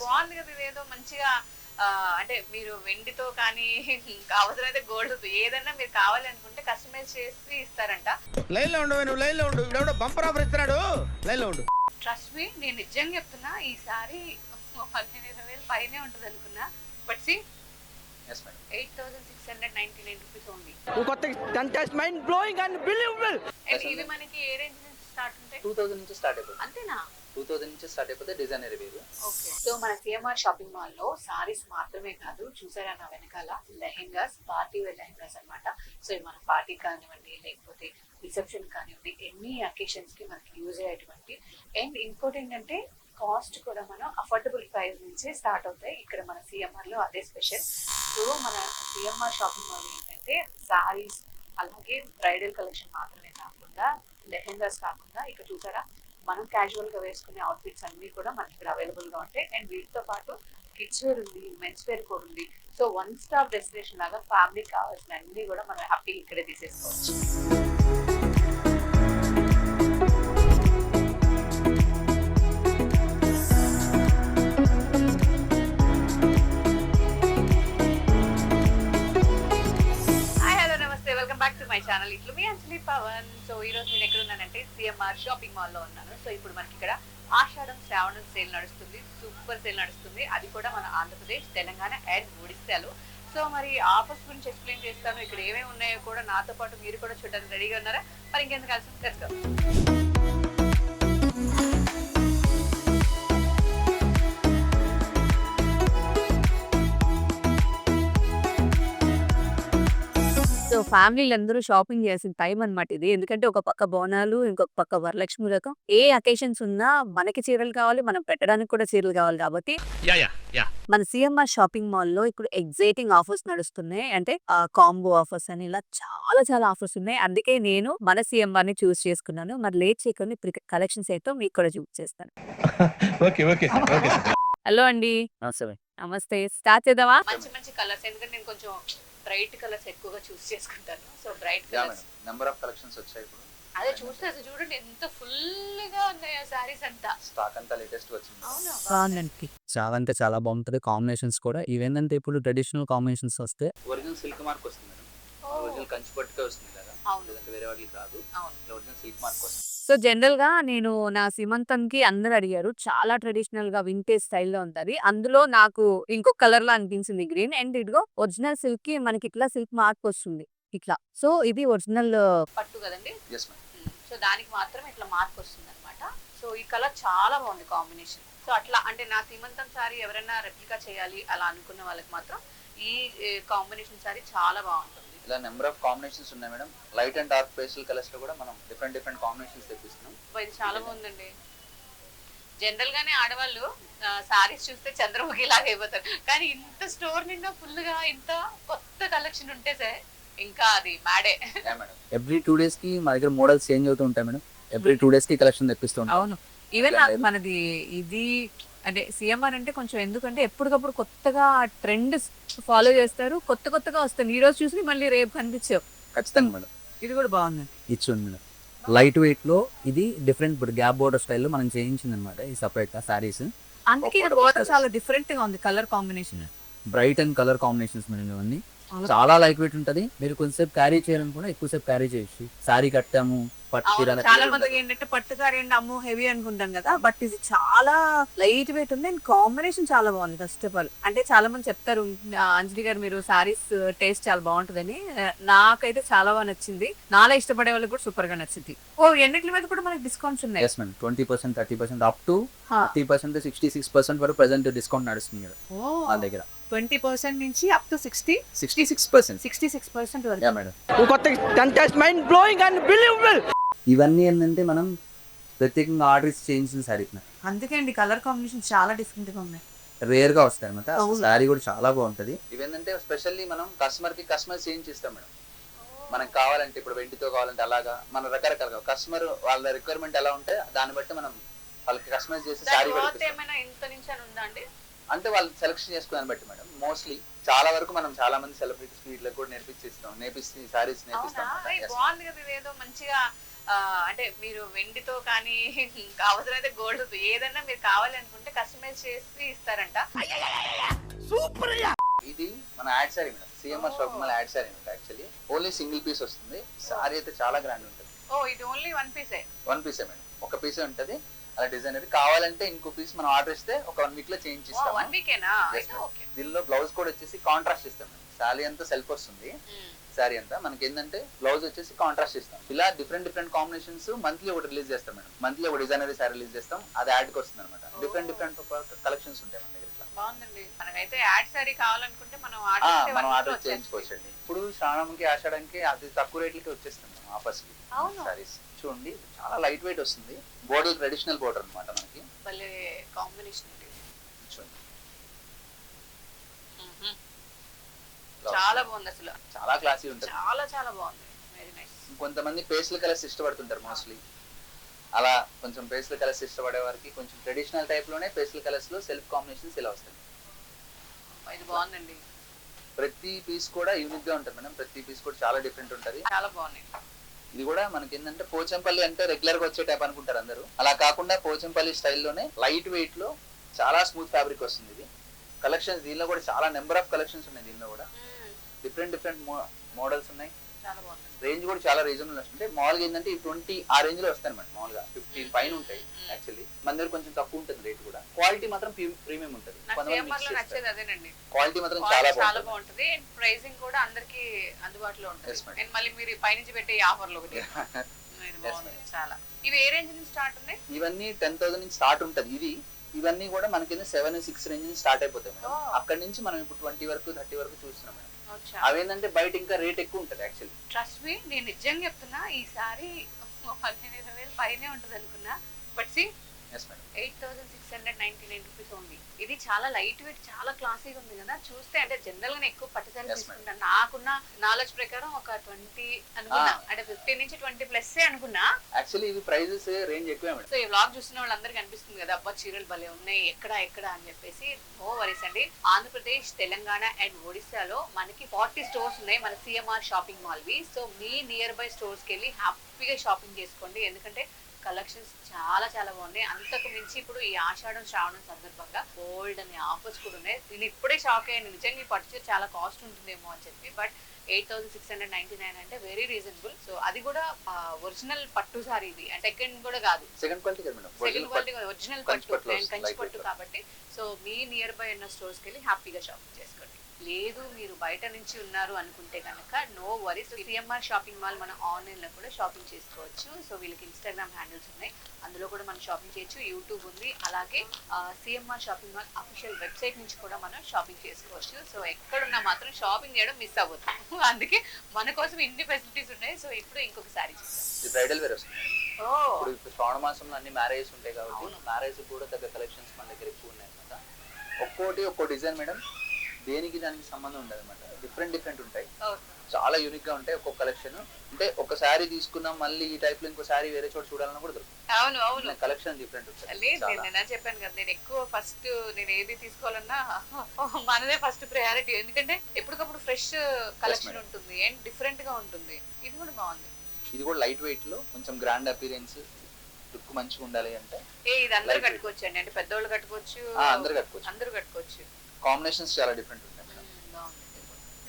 బాగుంది కదా, ఇదేదో మంచిగా అంటే మీరు వెండితో కానీ అవసరమైతే గోల్డ్ ఏదైనా మీరు కావాలి అనుకుంటే కస్టమైజ్ చేసి ఇస్తారంట. లైన్ లో ఉండు, నువ్వు లైన్ లో ఉండు, ఇవిడెవడో బంపర్ ఆఫర్ ఇస్తున్నాడు, లైన్ లో ఉండు. ట్రస్ట్ మీ, నేను నిజంగా చెప్తున్నా, ఈసారి 15,000 పైనే ఉంటుంది అనుకున్నా. But see 8,699 rupees only. కొత్త contest mind blowing and believable. And ఇవి మనకి ఏ రేంజ్ నుంచి స్టార్ట్ ఉంటాయి? 2000 నుంచి స్టార్ట్ అయిపోతుంది. అంతేనా? 2000 నుంచి స్టార్ట్ అయిపోతే డిజైనర్ వేరు. ఓకే. సో మన సిఎంఆర్ షాపింగ్ మాల్ లో సారీస్ మాత్రమే కాదు, చూసారా నా వెనకాల లెహెంగాస్, పార్టీ వేర్ లెహెంగాస్ అన్నమాట. సో ఇవి మన పార్టీ కానివ్వండి, లేకపోతే రిసెప్షన్ కానివ్వండి, ఎన్ని అకేషన్స్ కి మనకి యూజ్ అయ్యేటువంటి. అండ్ ఇంకోటి ఏంటంటే కాస్ట్ కూడా మనం అఫోర్డబుల్ ప్రైస్ నుంచే స్టార్ట్ అవుతాయి ఇక్కడ మన సిఎంఆర్ లో, అదే స్పెషల్. సో మన సిఎంఆర్ షాపింగ్ మాల్ ఏంటంటే సారీస్, అలాగే బ్రైడల్ కలెక్షన్ మాత్రమే కాకుండా లెహెంగాస్ కాకుండా ఇక్కడ చూసారా మనం క్యాజువల్ గా వేసుకునే అవుట్ఫిట్స్ అన్ని కూడా మనకి ఇక్కడ అవైలబుల్ గా ఉంటాయి. అండ్ వీటితో పాటు కిడ్స్ వేర్ ఉంది, మెన్స్ వేర్ కూడా ఉంది. సో వన్ స్టాప్ డెస్టినేషన్ లాగా ఫ్యామిలీకి కావాల్సిన అన్ని కూడా మనం హ్యాపీగా ఇక్కడే తీసేసుకోవచ్చు. Welcome back to my channel. ఇట్లు మీ అంజలి పవన్. సో ఈ రోజు నేను ఎక్కడ ఉన్నానంటే సిఎంఆర్ షాపింగ్ మాల్ లో ఉన్నాను. సో ఇప్పుడు మనకి ఇక్కడ ఆషాఢం శ్రావణం సేల్ నడుస్తుంది, సూపర్ సేల్ నడుస్తుంది. అది కూడా మన ఆంధ్రప్రదేశ్, తెలంగాణ అండ్ ఒడిశాలో. సో మరి ఆఫర్స్ గురించి ఎక్స్ప్లెయిన్ చేస్తాను, ఇక్కడ ఏమేమి ఉన్నాయో కూడా నాతో పాటు మీరు కూడా చూడడానికి రెడీగా ఉన్నారా? మరి ఇంకెందుకు కలిసి కలుస్తాం. సో ఫ్యామిలీలు అందరూ షాపింగ్ చేసిన టైం అన్నమాట ఇది. ఎందుకంటే ఒక పక్క బోనాలు, ఇంకొక పక్క వరలక్ష్మి రకం. ఏ అకేషన్స్ ఉన్నా మనకి చీరలు కావాలి, మనం పెట్టడానికి కూడా చీరలు కావాలి. కాబట్టి మన సిఎంఆర్ షాపింగ్ మాల్ లో ఇప్పుడు ఎగ్జైటింగ్ ఆఫర్స్ నడుస్తున్నాయి. అంటే కాంబో ఆఫర్స్ అని ఇలా చాలా చాలా ఆఫర్స్ ఉన్నాయి. అందుకే నేను మన సిఎంఆర్ ని చూస్ చేసుకున్నాను. మరి లేట్ చేయకుండా ఇప్పుడు కలెక్షన్స్ అయితే మీకు కూడా చూస్ చేస్తాను. హలో అండి, నమస్తే. స్టార్ట్ చేద్దామా? మంచి మంచి కలర్స్, ఎందుకంటే నేను కొంచెం బ్రైట్ కలర్స్ ఎక్కువగా చూస్ చేసుకుంటాను. So bright colours number of collections వచ్చాయి ఇప్పుడు. అదే చూస్తే అసలు చూడండి ఎంత ఫుల్ గా ఉన్నాయో సారీస్ అంతా. స్టాక్ అంతా లేటెస్ట్ వచ్చింది. అవునా? బాగుందండి. చాలా అంటే చాలా బాగుంటది. కాంబినేషన్స్ కూడా ఇవేంటంటే ఇప్పుడు ట్రెడిషనల్ కాంబినేషన్స్ వస్తే ఒరిజినల్ సిల్క్ మార్క్ వస్తుంది మేడం. ఒరిజినల్ కంచి పట్టుకే వస్తుంది కదా, లేదంటే వేరే వాటికి రాదు. ఒరిజినల్ సిల్క్ మార్క్ వస్తుంది. సో జనరల్ గా నేను నా సీమంతంకి అందరు అడిగారు, చాలా ట్రెడిషనల్ గా వింటేజ్ స్టైల్లో ఉంటది. అందులో నాకు ఇంకో కలర్ లో అనిపించింది గ్రీన్. అండ్ ఇదిగో ఒరిజినల్ సిల్క్ కి మనకి ఇట్లా సిల్క్ మార్క్ వస్తుంది ఇట్లా. సో ఇది ఒరిజినల్ పట్టు కదండి. సో దానికి మాత్రం ఇట్లా మార్క్ వస్తుంది అనమాట. సో ఈ కలర్ చాలా బాగుంది కాంబినేషన్. సో అట్లా అంటే నా సీమంతం సారీ ఎవరైనా రెప్లికా చేయాలి అలా అనుకున్న వాళ్ళకి మాత్రం ఈ కాంబినేషన్ సారీ చాలా బాగుంటుంది. ఇలా నెంబర్ ఆఫ్ కాంబినేషన్స్ ఉన్నాయి madam. Light and dark pastel colours లో కూడా మనం డిఫరెంట్ కాంబినేషన్స్ తెప్పిస్తున్నాం. ఇది చాలా బాగుందండి. జనరల్ గానే ఆడవాళ్ళు సారీస్ చూస్తే చంద్రముఖి లాగా అయిపోతారు, కానీ ఇంత స్టోర్ నిండా ఫుల్ గా ఇంత కొత్త కలెక్షన్ ఉంటే సార్ ఇంకా అది మ్యాడే. ఎవ్రీ 2 days కి మా దగ్గర మోడల్స్ చేంజ్ అవుతూ ఉంటాయి మేడం. ఎవ్రీ 2 days కి కలెక్షన్ తెప్పిస్తూ ఉంటాం. అవును. ఈవెన్ మనది ఇది అంటే సిఎంఆర్ అంటే కొంచెం ఎందుకంటే ఎప్పటికప్పుడు కొత్తగా ట్రెండ్ ఫాలో చేస్తారు, కొత్త కొత్తగా వస్తుంది. ఈ రోజు చూసి మళ్ళీ రేపు కనిపించావు. ఖచ్చితంగా మేడం. ఇది కూడా బాగుంది. ఇచ్చింది మేడం. లైట్ వెయిట్ లో ఇది డిఫరెంట్ ఇప్పుడు గ్యాప్ బోర్డర్ స్టైల్లో మనం చేయించింది అనమాట. ఈ సపరేట్ గా సారీస్. అందుకే ఇది బార్డర్ చాలా డిఫరెంట్ గా ఉంది. Colour combination bright and colour combinations madam. ఇవన్నీ చాలా లైట్ వెయిట్ ఉంటది. మీరు కొంచెంసేపు క్యారీ చేయాలనుకున్నా ఎక్కువసేపు క్యారీ చేయొచ్చు. సారీ కట్టాము చాలా మందికి ఏంటంటే పట్టు సారీ అంటే అమ్మో హెవీ అనుకుంటాం కదా, బట్ ఇది చాలా లైట్ వెయిట్ ఉంది. అండ్ కాంబినేషన్ చాలా బాగుంది. ఫస్ట్ ఆఫ్ ఆల్ అంటే చాలా మంది చెప్తారు అంజలి గారు మీరు సారీస్ టేస్ట్ చాలా బాగుంటుందని. నాకైతే చాలా బాగా నచ్చింది. నాలా ఇష్టపడే వాళ్ళకి కూడా సూపర్ గా నచ్చింది. ఓ ఎన్నిటి మీద కూడా మనకి డిస్కౌంట్స్ ఉన్నాయి. 20%, 30% అప్ టు 30%, 66% వరకు ప్రెసెంట్ డిస్కౌంట్ నడుస్తుంది మా దగ్గర. 20% నుంచి అప్ టు 66% వరకు. మేడం. కొత్త contest mind blowing and believable. ఇవన్నీ ఏంటంటే మనం ప్రత్యేకంగా ఆర్డర్స్ చేయించిన సారీ. అందుకే అండి కలర్ కాంబినేషన్ చాలా డిఫరెంట్ గా ఉన్నాయి. రేర్ గా వస్తాయి అనమాట. సారీ కూడా చాలా బాగుంటది. ఇవేంటంటే స్పెషల్లీ మనం కస్టమర్ చేంజ్ చేస్తాం మేడం. మనకు కావాలంటే ఇప్పుడు వెండితో కావాలంటే అలాగా మన రకరకాలుగా కస్టమర్ వాళ్ళ రిక్వైర్మెంట్ ఎలా ఉంటే దాన్ని బట్టి మనం వాళ్ళకి కస్టమైజ్ చేసి సారీ ఏమైనా ఇంత నుంచి అని ఉందా అండి? అంటే వాళ్ళు సెలెక్షన్ చేసుకుని బట్టి మేడం. మోస్ట్లీ చాలా వరకు మనం చాలా మంది సెలబ్రిటీస్ వీళ్ళకి కూడా నేర్పిస్తే సారీస్ నేర్పిస్తాం. బాగుంది కదా ఇదేదో మంచిగా అంటే మీరు వెండితో కానీ అవసరమైతే గోల్డ్ ఏదైనా మీరు కావాలి అనుకుంటే కస్టమైజ్ చేసి ఇస్తారంట. సూపర్. ఇది మన add sorry madam, CMR shopping mall add sorry అనమాట. యాక్చువల్లీ ఓన్లీ సింగిల్ పీస్ వస్తుంది. సారీ అయితే చాలా గ్రాండ్ ఉంటుంది. ఇది ఓన్లీ వన్ పీసే మేడం, ఒక పీసే ఉంటది. అలా డిజైన్ అయితే కావాలంటే ఇంకో పీస్ మనం ఆర్డర్ ఇస్తే ఒక 1 వీక్ లో చేంజ్ ఇస్తాం. 1 వీకేనా? దీనిలో బ్లౌజ్ కూడా వచ్చేసి కాంట్రాస్ట్ ఇస్తాం. సారీ అంతా సెల్ఫ్ వస్తుంది. సారీ అంతా మనకి ఏంటంటే బ్లౌజ్ వచ్చేసి కాంట్రాస్ట్ ఇస్తాం. ఇలా డిఫరెంట్ కాంబినేషన్స్ మంత్లీ ఒకటి రిలీజ్ చేస్తాం మేడం. మంత్లీ ఒక డిజైనరీ సారీ రిలీజ్ చేస్తాం. అది యాడ్ కి వస్తుంది అనమాట. డిఫరెంట్ కలెక్షన్స్ ఉంటాయి మన దగ్గర. బాగుందండి. మనకైతే యాడ్ సారీ కావాలనుకుంటే మనం ఆర్డర్ చేయించుకోవచ్చండి. ఇప్పుడు శ్రావణంకి ఆషాఢంకి అది తక్కువ రేట్లకి వచ్చేస్తాం మనం ఆఫర్స్ కి సారీస్. చూడండి చాలా లైట్ వెయిట్ వస్తుంది. బోర్డర్ ట్రెడిషనల్ బోర్డర్ అనమాట మనకి. భలే కాంబినేషన్ చూడండి చాలా బాగుంది. అసలు చాలా క్లాసీ ఉంటుంది. చాలా బాగుంది. Very nice. కొంతమంది పేస్టల్ కలర్స్ ఇష్టపడుతుంటారు మోస్ట్లీ. అలా కొంచెం పేస్టల్ కలర్స్ ఇష్టపడే వారికి కొంచెం ట్రెడిషనల్ టైప్ లోనే పేస్టల్ కలర్స్ లో సెల్ఫ్ కాంబినేషన్స్ ఇలా వస్తాయి. ఇది బాగుందండి. ప్రతి పీస్ కూడా యూనిక్ గా ఉంటుంది మేడం. ప్రతి పీస్ కూడా చాలా డిఫరెంట్ ఉంటది. చాలా బాగుంది. ఇది కూడా మనకి ఏంటంటే పోచంపల్లి అంటే రెగ్యులర్ గా వచ్చే టైప్ అనుకుంటారు అందరూ. అలా కాకుండా పోచంపల్లి స్టైల్లోనే లైట్ వెయిట్ లో చాలా స్మూత్ ఫ్యాబ్రిక్ వస్తుంది. ఇది కలెక్షన్స్ దీనిలో కూడా చాలా నెంబర్ ఆఫ్ కలెక్షన్స్ ఉన్నాయి. దీనిలో కూడా డిఫరెంట్ మోడల్స్ ఉన్నాయి. చాలా బాగుంది. రేంజ్ కూడా చాలా రీజనబుల్ వస్తుంది. మామూలుగా ఏంటంటే 20 ఆ రేంజ్ లో వస్తాయి అనమాట. మామూలుగా 15 పైన ఉంటాయి. యాక్చువల్లీ మన దగ్గర కొంచెం తక్కువ ఉంటుంది రేట్ కూడా. క్వాలిటీ మాత్రం ప్రీమియం ఉంటుంది. క్వాలిటీ మాత్రం చాలా బాగుంటుంది. ప్రైసింగ్ కూడా అందరికి అందుబాటులో ఉంటుంది. మళ్ళీ మీరు పైనుంచి పెట్టే ఆఫర్లు ఒకటి చాలా. ఇవి ఏ రేంజ్ నుంచి స్టార్ట్ ఉన్నాయి? ఇవన్నీ 10,000 నుంచి స్టార్ట్ ఉంటుంది. ఇవన్నీ కూడా మనకి 7-6 రేంజ్ నుంచి స్టార్ట్ అయిపోతాయి మేడం. అక్కడ నుంచి మనం ఇప్పుడు 20 వరకు 30 వరకు చూస్తున్నాం మేడం. అవేంటంటే బయట ఇంకా రేట్ ఎక్కువ ఉంటుంది యాక్చువల్లీ. ట్రస్ట్ మీ, నేను నిజంగా చెప్తున్నా ఈసారి 15,000 పైనే ఉంటుంది అనుకున్నా. But see 8,699 rupees only. ఇది చాలా లైట్ వెయిట్, చాలా క్లాసీగా ఉంది కదా చూస్తే. అంటే జనరల్ గా ఎక్కువ పట్టు సారీ తీసుకుంటాను. నాకున్న నాలెడ్జ్ ప్రకారం ఒక 20 అనుకున్నా. అంటే 15 నుంచి 20 ప్లస్ అనుకున్నా. యాక్చువల్లీ ఇది ప్రైజెస్ రేంజ్ ఎక్కువే మేడం. సో ఈ వ్లాగ్ చూసిన వాళ్ళందరికీ అనిపిస్తుంది కదా, అబ్బా చీరలు భలే ఉన్నాయి ఎక్కడ అని చెప్పేసి. నో వరీస్ అండి. ఆంధ్రప్రదేశ్, తెలంగాణ అండ్ ఒడిశాలో మనకి 40 స్టోర్స్ ఉన్నాయి మన సిఎంఆర్ షాపింగ్ మాల్ వి. సో మీ నియర్ బై స్టోర్స్ కి వెళ్ళి హ్యాపీగా షాపింగ్ చేసుకోండి. ఎందుకంటే కలెక్షన్స్ చాలా బాగున్నాయి. అంతకు మించి ఇప్పుడు ఈ ఆషాఢం శ్రావణం సందర్భంగా గోల్డ్ అనే ఆఫర్స్ కూడా ఉన్నాయి. నేను ఇప్పుడే షాక్ అయ్యాను. నిజంగా ఈ పట్టు చీర చాలా కాస్ట్ ఉంటుందేమో అని చెప్పి. బట్ 8,699 అంటే వెరీ రీజనబుల్. సో అది కూడా ఒరిజినల్ పట్టు సారీ. ఇది అంటే సెకండ్ కూడా కాదు, సెకండ్ క్వాలిటీ ఒరిజినల్ పట్టు, కంచి పట్టు కాబట్టి. సో మీ నియర్ బై ఉన్న స్టోర్స్ కి వెళ్ళి హ్యాపీగా షాపింగ్ చేసుకోండి. లేదు మీరు బయట నుంచి ఉన్నారు అనుకుంటే కనుక no worries. CMR shopping mall మనం ఆన్లైన్ లో కూడా షాపింగ్ చేసుకోవచ్చు. సో వీళ్ళకి ఇన్స్టాగ్రామ్ హ్యాండిల్స్ ఉన్నాయి, అందులో కూడా మనం షాపింగ్ చేయొచ్చు. యూట్యూబ్ ఉంది. అలాగే CMR shopping mall official website నుంచి కూడా మనం షాపింగ్ చేసుకోవచ్చు. సో ఎక్కడున్నా మాత్రం షాపింగ్ చేయడం మిస్ అవ్వద్దు. అందుకే మన కోసం ఇన్ని ఫెసిలిటీస్ ఉన్నాయి. సో ఇప్పుడు ఇంకొకసారి బ్రైడల్ వేర్ వస్తుంది. ఇప్పుడు శ్రావణ మాసంలో అన్ని మ్యారేజెస్ ఉంటాయి కాబట్టి మ్యారేజ్ కూడా తగ్గ కలెక్షన్స్ మన దగ్గర ఎక్కువ ఉన్నాయి అనమాట. ఒక్కో డిజైన్ మేడం, దేనికి దానికి సంబంధం ఉండదు అనమాట. డిఫరెంట్ ఉంటాయి. చాలా యూనిక్ గా ఉంటాయి ఒక్కొక్క కలెక్షన్. అంటే ఒక శారీ తీసుకున్నాం మళ్ళీ ఈ టైప్ లో ఇంకో శారీ వేరే చోట చూడాలన్నా కూడా దొరుకుతుంది. అవును కలెక్షన్ డిఫరెంట్ ఉంటుంది. నేను చెప్పాను కదా, నేను ఎక్కువ ఫస్ట్ నేను ఏది తీసుకోవాలన్నా మనదే ఫస్ట్ ప్రయారిటీ. ఎందుకంటే ఎప్పటికప్పుడు ఫ్రెష్ కలెక్షన్ ఉంటుంది అండ్ డిఫరెంట్ గా ఉంటుంది. ఇది కూడా బాగుంది. ఇది కూడా లైట్ వెయిట్ లో కొంచెం గ్రాండ్ అపీరెన్స్, లుక్ మంచిగా ఉండాలి అంటే ఇది అందరూ కట్టుకోవచ్చు అండి. అంటే పెద్దోళ్ళు కట్టుకోవచ్చు, అందరూ కట్టుకోవచ్చు. కాంబినేషన్స్ చాలా డిఫరెంట్ ఉంటాయి మేడం.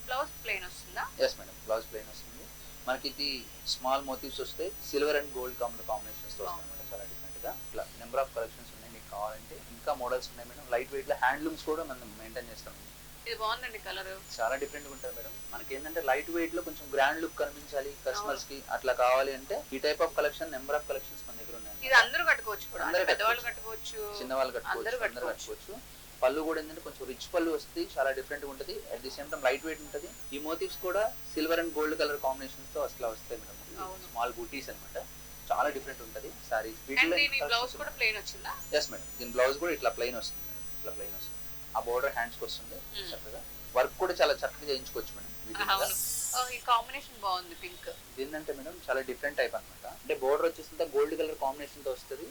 బ్లౌజ్ ప్లెయిన్ వస్తుందా? ఎస్ మేడం, బ్లౌజ్ ప్లెయిన్ వస్తుంది. మనకి ఇది స్మాల్ మోటివ్స్ వస్తే సిల్వర్ అండ్ గోల్డ్ కాంబినేషన్స్ తో వస్తుంది మేడం. చాలా డిఫరెంట్ గా ఇట్లా నెంబర్ ఆఫ్ కలెక్షన్స్ ఉన్నాయి. మీకు కావాలంటే ఇంకా మోడల్స్ ఉన్నాయి మేడం. లైట్ వెయిట్ లో హ్యాండ్లూమ్స్ కూడా మనం మెయింటైన్ చేస్తాం. ఇది బాగుందండి కలర్, చాలా డిఫరెంట్ గా ఉంటుంది మేడం. మనకి ఏంటంటే లైట్ వెయిట్ లో కొంచెం గ్రాండ్ లుక్ కనిపించాలి కస్టమర్స్ కి, అట్లా కావాలి అంటే ఈ type of collection number of collections మన దగ్గర ఉన్నాయి. ఇది అందరూ కట్టుకోవచ్చు, పెద్దవాళ్ళు కట్టుకోవచ్చు, చిన్నవాళ్ళు కట్టుకోవచ్చు. పళ్ళు కూడా ఏంటంటే కొంచెం రిచ్ పళ్ళు వస్తుంది, చాలా డిఫరెంట్ గా ఉంటుంది. At the same time light weight ఉంటుంది. ఈ మోటివ్స్ కూడా silver and gold colour combinations తో అసలు వస్తాయి మేడం. స్మాల్ బూటీస్ అనమాట. చాలా డిఫరెంట్ ఉంటుంది సారీ. బ్లౌజ్ కూడా ప్లెయిన్ వచ్చిందా? ఎస్ మేడం, దీని బ్లౌజ్ కూడా ఇట్లా ప్లెయిన్ వస్తుంది మేడం. ఇట్లా ప్లెయిన్ వస్తుంది. ఆ బోర్డర్ హ్యాండ్స్ కి వస్తుంది చక్కగా. వర్క్ కూడా చాలా చక్కగా చేయించుకోవచ్చు మేడం. ఈ కాంబినేషన్ బాగుంది, పింక్. ఏంటంటే మేడం చాలా డిఫరెంట్ టైప్ అనమాట. అంటే బోర్డర్ వచ్చేసి గోల్డ్ కలర్ కాంబినేషన్ తో వస్తుంది.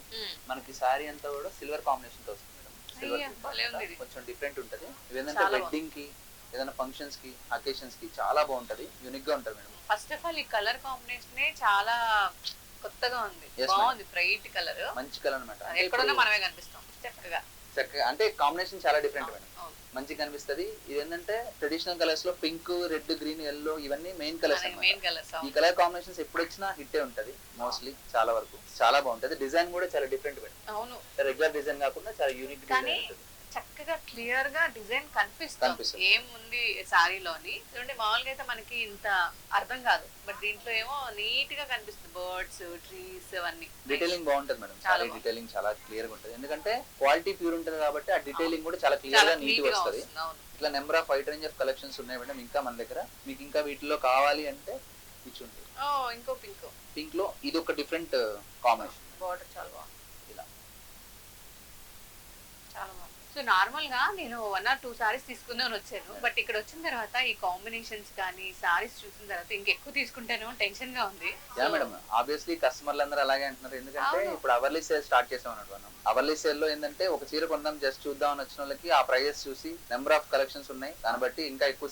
మనకి సారీ అంతా కూడా సిల్వర్ కాంబినేషన్ తో వస్తుంది మేడం. అయ్యా, భలే ఉంది ఇది. కొంచెం డిఫరెంట్ ఉంటది. ఇవేంటంటే చాలా వెడ్డింగ్ కి ఏదైనా ఫంక్షన్స్ కి అకేషన్స్ కి చాలా బాగుంటది, యూనిక్ గా ఉంటది మేడం. ఫస్ట్ ఆఫ్ ఆల్ ఈ కలర్ కాంబినేషన్ చాలా కొత్తగా ఉంది. Yes, బాగుంది, బ్రైట్ కలర్. మంచి కలర్ అనమాట. ఎక్కడున్నా మనమే కనిపిస్తాం చక్కగా. చక్కగా అంటే కాంబినేషన్ చాలా డిఫరెంట్ మేడం, అవును. మంచిగా కనిపిస్తది. ఇది ఏంటంటే ట్రెడిషనల్ కలర్స్ లో పింక్, రెడ్, గ్రీన్, ఎల్లో ఇవన్నీ మెయిన్ కలర్స్. Main colours. ఈ కలర్ కాంబినేషన్స్ ఎప్పుడు వచ్చినా హిట్టే ఉంటది మోస్ట్లీ, చాలా వరకు చాలా బాగుంటది. డిజైన్ కూడా చాలా డిఫరెంట్ మేడం, అవును. రెగ్యులర్ డిజైన్ కాకుండా చాలా యూనిక్ డిజైన్ కానీ ఉంటుంది. చక్కగా క్లియర్ గా డిజైన్ కనిపిస్తుంది ఏముంది సారీలోని. చూడండి మామూలుగా అయితే మనకి ఇంత అర్థం కాదు, బట్ దీంట్లో ఏమో నీట్ గా కనిపిస్తుంది. బర్డ్స్, ట్రీస్ అవన్నీ డీటెయిలింగ్ బాగుంటది మేడం. చాలా సారీ డీటెయిలింగ్ చాలా క్లియర్ గా ఉంటది, ఎందుకంటే క్వాలిటీ ప్యూర్ ఉంటది కాబట్టి ఆ డీటెయిలింగ్ కూడా చాలా క్లియర్ గా నీట్ గా వస్తది. ఇట్లా number of wide range of collections ఉన్నాయి మేడం ఇంకా మన దగ్గర. మీకు ఇంకా వీటిలో కావాలి అంటే ఇచ్చి ఉంటుంది. ఇంకో పింక్. పింక్ లో ఇది ఒక డిఫరెంట్ కాంబినేషన్. బార్డర్ చాలా బాగుంది, ఇలా చాలా బాగుంది. సో నార్మల్ గా నేను 1 or 2 సారీస్ తీసుకుందామని వచ్చాను, బట్ ఇక్కడ వచ్చిన తర్వాత ఈ కాంబినేషన్స్ కానీ సారీస్ చూసిన తర్వాత ఇంకెక్కువ తీసుకుంటాను టెన్షన్ గా ఉంది. యా మేడం, ఆబ్వియస్లీ కస్టమర్లు అందరూ అలాగే అంటున్నారు, ఎందుకంటే అవును. ఇప్పుడు అవర్లీ సేల్ స్టార్ట్ చేసాం అన్నట్టు మనం. అవర్లీ సేల్ లో ఏంటంటే ఒక చీర కొందాం జస్ట్ చూద్దాం అని వచ్చిన వాళ్ళకి ఆ ప్రైజెస్ చూసి నెంబర్ ఆఫ్ కలెక్షన్స్ ఉన్నాయి, దాన్ని బట్టి ఇంకా ఎక్కువ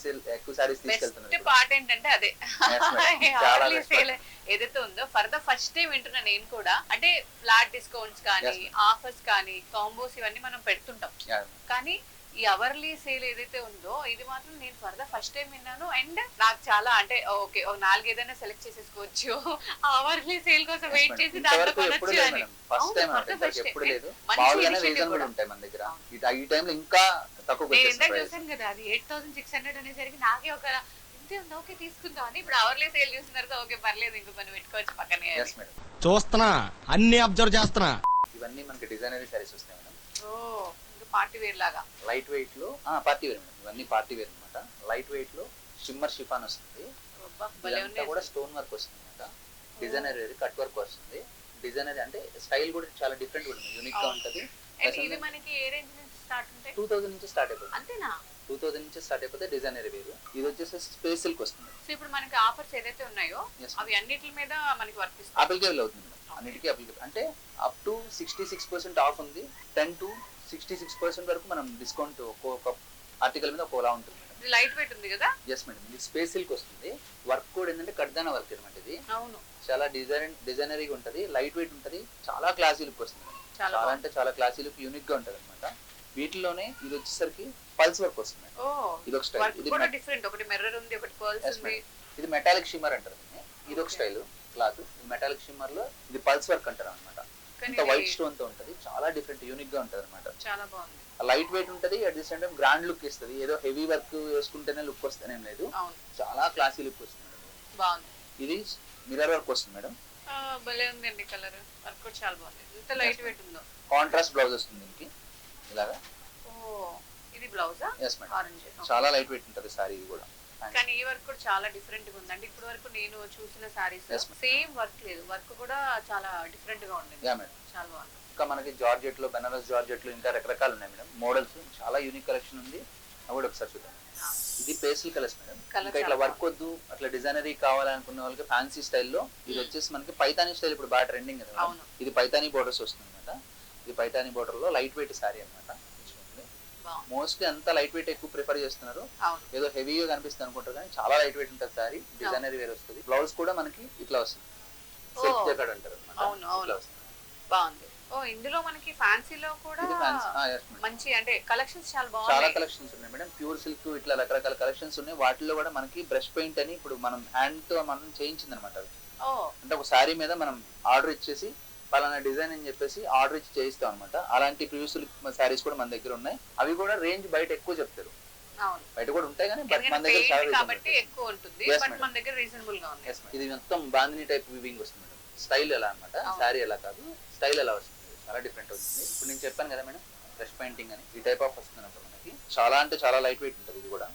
సారీస్ బెస్ట్ తీసుకెళ్తున్నారు. పార్ట్ ఏంటంటే అదే Yes, madam. చాలా hourly best sale ఏదైతే ఉందో ఫర్ ద ఫస్ట్ టైం వింటున్నా నేను కూడా. అంటే ఫ్లాట్ డిస్కౌంట్స్ కానీ Yes, ఆఫర్స్ కానీ కాంబోస్ ఇవన్నీ మనం పెడుతుంటాం, కానీ ఈ అవర్లీ సేల్ ఏదైతే ఉందో ఇది మాత్రం నేను ఫర్ ద ఫస్ట్ టైం విన్నాను. అండ్ నాకు చాలా అంటే ఓకే, 4 ఏదైనా సెలెక్ట్ చేసేసుకోవచ్చు, అవర్లీ సేల్ కోసం వెయిట్ చేసి దాంట్లో కొనొచ్చు అని. ఫస్ట్ టైం ఎప్పుడు లేదు, మామూలుగానే రీజనబుల్ ఉంటాయి మన దగ్గర. ఈ టైంలో ఇంకా తక్కువ నేను ఇందాక చూసాను కదా, అది 8600 అనేసరికి నాకే ఒక ఇంతే ఉంది, ఓకే తీసుకుందాం అని. ఇప్పుడు అవర్లీ సేల్ చూసిన తర్వాత ఓకే పర్లేదు, ఇంకో పని పెట్టుకోవచ్చు పక్కనే. చూస్తున్నా, అన్ని అబ్జర్వ్ చేస్తున్నా. ఇవన్నీ మనకి డిజైనరీ సారీస్ వస్తాయి మేడం. పార్టీ వేర్ లాగా లైట్ వెయిట్ లో పార్టీ వేర్ మేడం, ఇవన్నీ పార్టీ వేర్ అనమాట. లైట్ వెయిట్ లో షిమ్మర్ షిఫాన్ వస్తుంది, ఇదంతా కూడా స్టోన్ వర్క్ వస్తుంది అనమాట. డిజైనర్ వేర్ కట్ వర్క్ వస్తుంది. డిజైనర్ అంటే స్టైల్ కూడా చాలా డిఫరెంట్ ఉంటుంది, యూనిక్ గా ఉంటది. ఇది మనకి ఏ రేంజ్ నుంచి స్టార్ట్ ఉంటాయి? 2000 నుంచి స్టార్ట్ అయిపోతుంది. అంతేనా? 2000 నుంచి స్టార్ట్ అయిపోతే డిజైనర్ వేరు. ఇది వచ్చేసి స్పేస్ సిల్క్ వస్తుంది. సో ఇప్పుడు మనకి ఆఫర్స్ ఏదైతే ఉన్నాయో అవి అన్నిటి మీద మనకి వర్తిస్తాయి. అప్లికేబుల్ అవుతుంది మేడం, అన్నిటికీ అప్లికేబుల్. అంటే అప్ టు 66% ఆఫ్ ఉంది, 10 to 66% వరకు మనం డిస్కౌంట్ ఒక్కొక్క ఆర్టికల్ మీద ఒక్కోలా ఉంటుంది మేడం. ఇది లైట్ వెయిట్ ఉంది కదా? ఎస్ మేడం, ఇది స్పేస్ సిల్క్ వస్తుంది. వర్క్ కూడా ఏంటంటే కడ్దానా వర్క్ అనమాట. ఇది అవును, చాలా డిజైనరీగా ఉంటది, లైట్ వెయిట్ ఉంటది, చాలా క్లాసీ లుక్ వస్తుంది మేడం. చాలా అంటే చాలా క్లాసీ లుక్, యూనిక్ గా ఉంటది అనమాట. వీటిలోనే ఇది వచ్చేసరికి పల్స్ వర్క్ వస్తుంది. ఇది ఒక స్టైల్, ఇది కూడా డిఫరెంట్. ఒకటి మిర్రర్ ఉంది, ఒకటి పర్ల్స్ ఉంది. ఇది మెటాలిక్ షిమ్మర్ అంటారు దీన్ని. ఇది ఒక స్టైల్ క్లాత్. మెటాలిక్ షిమ్మర్ లో ఇది పల్స్ వర్క్ అంటారు అనమాట. ఇంత వైట్ స్టోన్ తో ఉంటది, చాలా డిఫరెంట్ యూనిక్ గా ఉంటది అనమాట. చాలా బాగుంది. లైట్ వెయిట్ ఉంటది, at the same time grand look ఇస్తుంది. ఏదో హెవీ వర్క్ వేసుకుంటేనే లుక్ వస్తేనేం లేదు, చాలా క్లాసీ లుక్ వస్తుంది మేడం. బాగుంది. ఇది మిర్రర్ వర్క్ వస్తుంది మేడం. భలే ఉందండి, కలర్ వర్క్ కూడా చాలా బాగుంది. ఎంత లైట్ వెయిట్ ఉందో. కాంట్రాస్ట్ బ్లౌజ్ వస్తుంది దీనికి ఇలాగా. ఇది బ్లౌజా? Yes madam, orange. చాలా లైట్ వెయిట్ ఉంటది సారీ ఇది కూడా. కానీ ఈ వర్క్ కూడా చాలా డిఫరెంట్ గా ఉంది. అంటే ఇప్పటి వరకు నేను చూసిన సారీస్ సేమ్ వర్క్ లేదు, వర్క్ కూడా చాలా డిఫరెంట్ గా ఉంది. యా మేడం, చాలా బాగుంది. ఇంకా మనకి జార్జెట్ లో, బెనారస్ జార్జెట్ లో ఇంకా రకరకాలు ఉన్నాయి మేడం. మోడల్స్ చాలా యూనిక్ కలెక్షన్ ఉంది, అవి కూడా ఒకసారి చూద్దాం. ఇది పేస్టల్ కలర్స్ మేడం. ఇంకా ఇట్లా వర్క్ వద్దు, అట్లా డిజైనరీ కావాలనుకున్న వాళ్ళకి ఫ్యాన్సీ స్టైల్లో ఇది వచ్చేసి మనకి పైతానీ స్టైల్ ఇప్పుడు బాగా ట్రెండింగ్ కదా. ఇది పైతానీ బోర్డర్స్ వస్తుంది అనమాట. ఇది పైతానీ బోర్డర్ లో లైట్ వెయిట్ సారీ అనమాట. మోస్ట్లీ అంతా లైట్ వెయిట్ ఎక్కువ ప్రిఫర్ చేస్తున్నారు, ఏదో హెవీగా కనిపిస్తుంది అనుకుంటారు, కానీ చాలా లైట్ వెయిట్ ఉంటుంది సారీ. డిజైనరీ వేర్ వస్తుంది. బ్లౌజ్ కూడా మనకి ఇట్లా వస్తుంది, సిల్క్ జకార్డ్ అంటారు అనమాట. బాగుంది. ఇందులో మనకి ఫ్యాన్సీలో కూడా మంచి అంటే కలెక్షన్స్ చాలా బాగుంది. చాలా కలెక్షన్స్ ఉన్నాయి మేడం. ప్యూర్ సిల్క్ ఇట్లా రకరకాల కలెక్షన్స్ ఉన్నాయి. వాటిలో కూడా మనకి బ్రష్ పెయింట్ అని ఇప్పుడు మనం హ్యాండ్ తో మనం చేయించింది అనమాట. అంటే ఒక శారీ మీద మనం ఆర్డర్ ఇచ్చేసి పలానా డిజైన్ అని చెప్పేసి ఆర్డర్ ఇచ్చి చేయిస్తాం అనమాట. అలాంటి ప్యూర్ సిల్క్ శారీస్ కూడా మన దగ్గర ఉన్నాయి. అవి కూడా రేంజ్ బయట ఎక్కువ చెప్తారు, బయట కూడా ఉంటాయి కానీ బట్ మన దగ్గర ఇది మొత్తం బాందిని టైప్ వివింగ్ వస్తుంది మేడం. స్టైల్ ఎలా అనమాట, శారీ ఎలా కాదు, స్టైల్ ఎలా వస్తుంది, చాలా డిఫరెంట్ అవుతుంది. ఇప్పుడు నేను చెప్పాను కదా మేడం, బ్రష్ పెయింటింగ్ అని ఈ టైప్ ఆఫ్ వస్తుంది అనమాట మనకి. చాలా అంటే చాలా లైట్ వెయిట్ ఉంటుంది. ఇది కూడా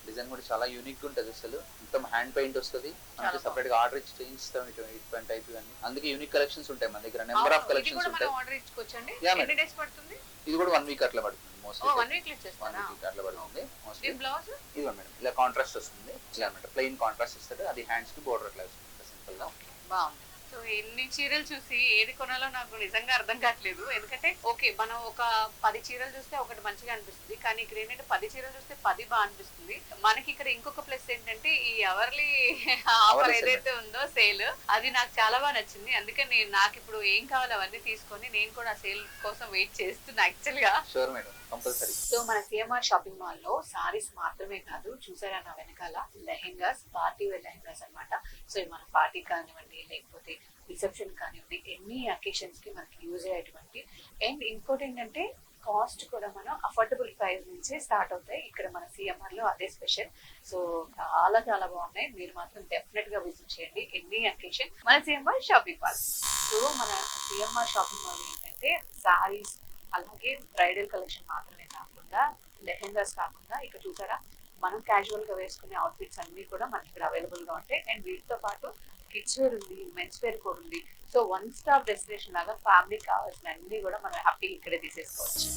డిజైన్ కూడా చాలా యూనిక్ ఉంటుంది. అసలు మొత్తం హ్యాండ్ పెయింట్ వస్తుంది, మనకి సపరేట్ గా ఆర్డర్ ఇచ్చి చేయిస్తాం. ఇటువంటి టైప్ ఇవన్నీ అందుకే యూనిక్ కలెక్షన్స్ ఉంటాయి మన దగ్గర. నెంబర్ ఆఫ్ కలెక్షన్స్ ఉంటాయి. ఇది కూడా 1 వీక్ అట్లా పడుతుంది మోస్ట్లీ. 1 వీక్ అట్లా పడుతుంది మోస్ట్లీ. ఇది మేడం ఇలా కాంట్రాస్ట్ వస్తుంది, ఇలా అనమాట. ప్లెయిన్ కాంట్రాస్ట్ ఇస్తాడు, అది హ్యాండ్స్ కి బోర్డర్ అట్లా వస్తుంది సింపుల్ గా. సో ఎన్ని చీరలు చూసి ఏది కొనాలో నాకు నిజంగా అర్థం కావట్లేదు. ఎందుకంటే ఓకే, మనం ఒక 10 చీరలు చూస్తే ఒకటి మంచిగా అనిపిస్తుంది, కానీ ఇక్కడ ఏంటంటే 10 చీరలు చూస్తే 10 బాగా అనిపిస్తుంది. మనకి ఇక్కడ ఇంకొక ప్లస్ ఏంటంటే ఈ అవర్లీ ఆఫర్ ఏదైతే ఉందో సేల్, అది నాకు చాలా బాగా నచ్చింది. అందుకే నాకు ఇప్పుడు ఏం కావాలో అవన్నీ తీసుకొని నేను కూడా సేల్ కోసం వెయిట్ చేస్తున్నా యాక్చువల్ గా. Sure madam, compulsory. సో మన సిఎంఆర్ షాపింగ్ మాల్ లో సారీస్ మాత్రమే కాదు, చూసారా నా వెనకాల లెహెంగాస్, పార్టీ వేర్ లెహెంగాస్ అన్నమాట. సో ఇవి మన పార్టీ కానివ్వండి, లేకపోతే రిసెప్షన్ కానివ్వండి, ఎన్ని అకేషన్స్ కి మనకి యూజ్ అయ్యేటువంటి. అండ్ ఇంకోటి ఏంటంటే కాస్ట్ కూడా మనం అఫోర్డబుల్ ప్రైస్ నుంచే స్టార్ట్ అవుతాయి ఇక్కడ మన సిఎంఆర్ లో, అదే స్పెషల్. సో చాలా చాలా బాగున్నాయి, మీరు మాత్రం డెఫినెట్ గా విజిట్ చేయండి ఎన్ని అకేషన్ మన సిఎంఆర్ షాపింగ్ మాల్. సో మన సిఎంఆర్ షాపింగ్ మాల్ ఏంటంటే సారీస్, అలాగే బ్రైడల్ కలెక్షన్ మాత్రమే కాకుండా లెహెంగాస్ కాకుండా ఇక్కడ చూసారా మనం క్యాజువల్ గా వేసుకునే అవుట్ఫిట్స్ అన్ని కూడా మనకి ఇక్కడ అవైలబుల్ గా ఉంటాయి. అండ్ వీటితో పాటు కిడ్స్ వేర్ ఉంది, మెన్స్ వేర్ కూడా ఉంది. సో వన్ స్టాప్ డెస్టినేషన్ లాగా ఫ్యామిలీ కావాల్సిన అన్ని కూడా మనం హ్యాపీగా ఇక్కడే తీసేసుకోవచ్చు.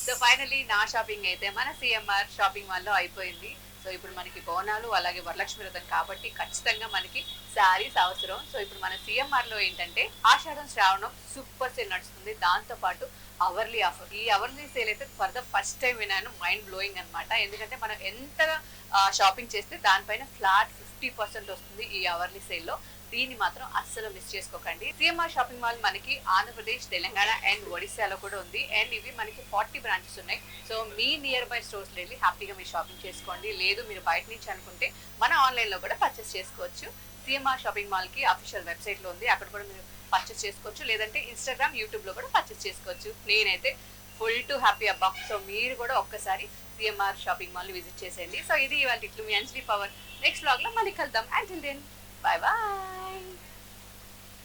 సో ఫైనలీ నా షాపింగ్ అయితే మన సిఎంఆర్ షాపింగ్ మాల్ లో అయిపోయింది. సో ఇప్పుడు మనకి బోనాలు అలాగే వరలక్ష్మి వ్రతం కాబట్టి ఖచ్చితంగా మనకి శారీస్ అవసరం. సో ఇప్పుడు మన సిఎంఆర్ లో ఏంటంటే ఆషాఢం శ్రావణం సూపర్ సేల్ నడుస్తుంది, దాంతో పాటు అవర్లీ ఆఫర్. ఈ అవర్లీ సేల్ అయితే ఫర్ ద ఫస్ట్ టైం విన్నాను, మైండ్ బ్లోయింగ్ అనమాట. ఎందుకంటే మనం ఎంతగా షాపింగ్ చేస్తే దానిపైన ఫ్లాట్ 50% వస్తుంది ఈ అవర్లీ సేల్ లో. దీన్ని మాత్రం అస్సలు మిస్ చేసుకోకండి. సిఎంఆర్ షాపింగ్ మాల్ మనకి ఆంధ్రప్రదేశ్, తెలంగాణ అండ్ ఒడిశాలో కూడా ఉంది. అండ్ ఇవి మనకి 40 బ్రాంచెస్ ఉన్నాయి. సో మీ నియర్ బై స్టోర్స్ వెళ్ళి హ్యాపీగా మీరు షాపింగ్ చేసుకోండి. లేదు మీరు బయట నుంచి అనుకుంటే మన ఆన్లైన్ లో కూడా పర్చేస్ చేసుకోవచ్చు. సిఎంఆర్ షాపింగ్ మాల్ కి అఫీషియల్ వెబ్సైట్ లో ఉంది, అక్కడ కూడా మీరు పర్చేస్ చేసుకోవచ్చు. లేదంటే ఇన్స్టాగ్రామ్, యూట్యూబ్ లో కూడా పర్చేస్ చేసుకోవచ్చు. నేనైతే ఫుల్ టు హ్యాపీ అబ్బా. సో మీరు కూడా ఒక్కసారి సిఎంఆర్ షాపింగ్ మాల్ విజిట్ చేసేయండి. సో ఇది ఇవాళ మీ అంజలి పవర్. నెక్స్ట్ బ్లాగ్ లో మళ్ళీ కలుద్దాం. Until then, bye bye.